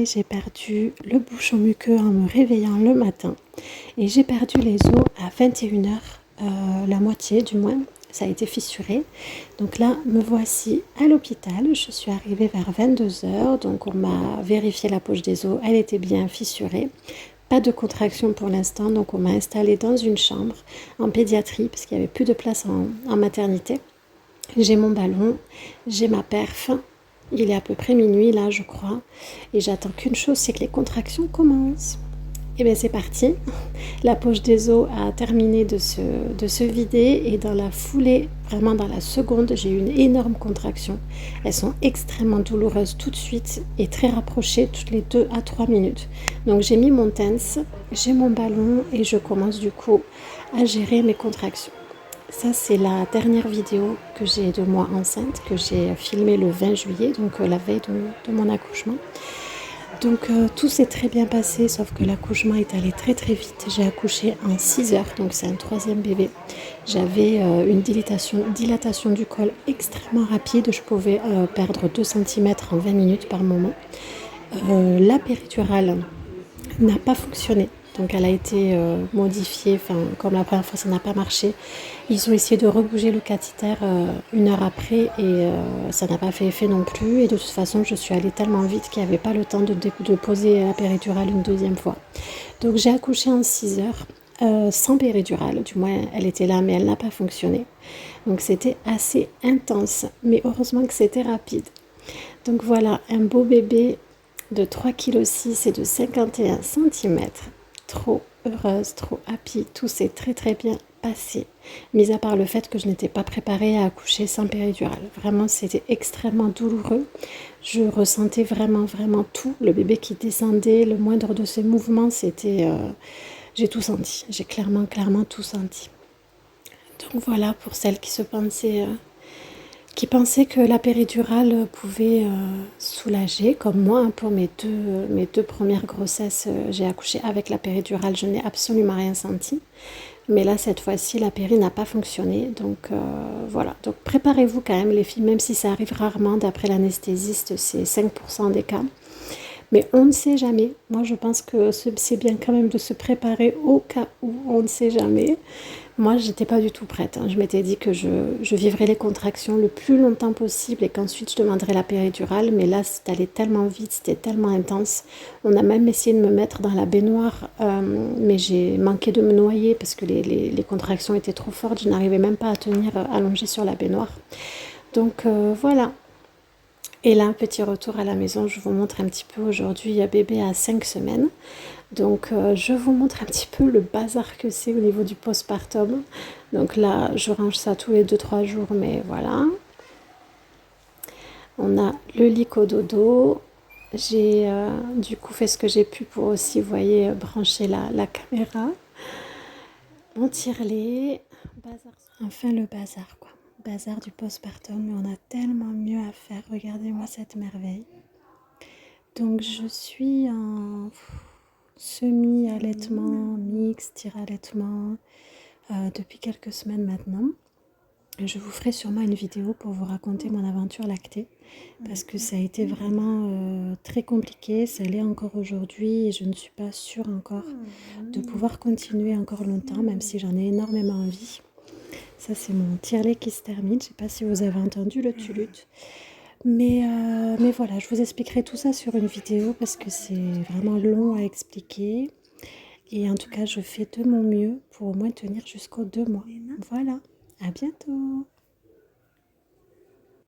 réveillée, j'ai perdu le bouchon muqueux en me réveillant le matin. Et j'ai perdu les os à 21 heures, la moitié du moins, ça a été fissuré. Donc là, me voici à l'hôpital. Je suis arrivée vers 22 heures, donc on m'a vérifié la poche des os, elle était bien fissurée. Pas de contraction pour l'instant, donc on m'a installée dans une chambre en pédiatrie parce qu'il n'y avait plus de place en maternité. J'ai mon ballon, j'ai ma perf. Il est à peu près minuit là, je crois. Et j'attends qu'une chose, c'est que les contractions commencent. Et bien c'est parti. La poche des os a terminé de se vider. Et dans la foulée, vraiment dans la seconde, j'ai eu une énorme contraction. Elles sont extrêmement douloureuses tout de suite et très rapprochées toutes les 2 à 3 minutes. Donc j'ai mis mon TENS, j'ai mon ballon et je commence du coup à gérer mes contractions. Ça, c'est la dernière vidéo que j'ai de moi enceinte, que j'ai filmée le 20 juillet, donc la veille de mon accouchement. Donc tout s'est très bien passé, sauf que l'accouchement est allé très très vite. J'ai accouché en 6 heures, donc c'est un 3e bébé. J'avais une dilatation du col extrêmement rapide. Je pouvais perdre 2 cm en 20 minutes par moment. La péridurale n'a pas fonctionné. Donc elle a été modifiée, comme la première fois ça n'a pas marché. Ils ont essayé de rebouger le cathéter 1 heure après et ça n'a pas fait effet non plus. Et de toute façon je suis allée tellement vite qu'il n'y avait pas le temps de poser la péridurale une 2e fois. Donc j'ai accouché en 6 heures sans péridurale, du moins elle était là mais elle n'a pas fonctionné. Donc c'était assez intense, mais heureusement que c'était rapide. Donc voilà, un beau bébé de 3,6 kg et de 51 cm. Trop heureuse, trop happy, tout s'est très très bien passé. Mis à part le fait que je n'étais pas préparée à accoucher sans péridurale. Vraiment, c'était extrêmement douloureux. Je ressentais vraiment tout. Le bébé qui descendait, le moindre de ses mouvements, c'était... j'ai tout senti. J'ai clairement tout senti. Donc voilà, pour celles qui se pensaient... qui pensaient que la péridurale pouvait soulager, comme moi, pour mes deux premières grossesses, j'ai accouché avec la péridurale, je n'ai absolument rien senti. Mais là, cette fois-ci, la péri n'a pas fonctionné, donc voilà. Donc préparez-vous quand même les filles, même si ça arrive rarement, d'après l'anesthésiste, c'est 5% des cas. Mais on ne sait jamais. Moi, je pense que c'est bien quand même de se préparer au cas où on ne sait jamais. Moi, j'étais pas du tout prête. Je m'étais dit que je vivrais les contractions le plus longtemps possible et qu'ensuite je demanderais la péridurale. Mais là, c'était allé tellement vite, c'était tellement intense. On a même essayé de me mettre dans la baignoire, mais j'ai manqué de me noyer parce que les contractions étaient trop fortes. Je n'arrivais même pas à tenir allongée sur la baignoire. Donc voilà. Et là, petit retour à la maison, je vous montre un petit peu aujourd'hui, bébé a 5 semaines. Donc je vous montre un petit peu le bazar que c'est au niveau du postpartum. Donc là, je range ça tous les 2-3 jours, mais voilà. On a le lit cododo. J'ai du coup fait ce que j'ai pu pour aussi, vous voyez, brancher la caméra. On tire les bazar. Enfin le bazar quoi. Bazar du postpartum, mais on a tellement mieux à faire. Regardez-moi cette merveille. Donc je suis en semi-allaitement, mixte, tire-allaitement depuis quelques semaines maintenant. Je vous ferai sûrement une vidéo pour vous raconter mon aventure lactée parce que ça a été vraiment très compliqué, ça l'est encore aujourd'hui et je ne suis pas sûre encore de pouvoir continuer encore longtemps, même si j'en ai énormément envie. Ça c'est mon tire-lait qui se termine, je ne sais pas si vous avez entendu le tuluth. Mais voilà, je vous expliquerai tout ça sur une vidéo parce que c'est vraiment long à expliquer. Et en tout cas, je fais de mon mieux pour au moins tenir jusqu'aux 2 mois. Voilà, à bientôt!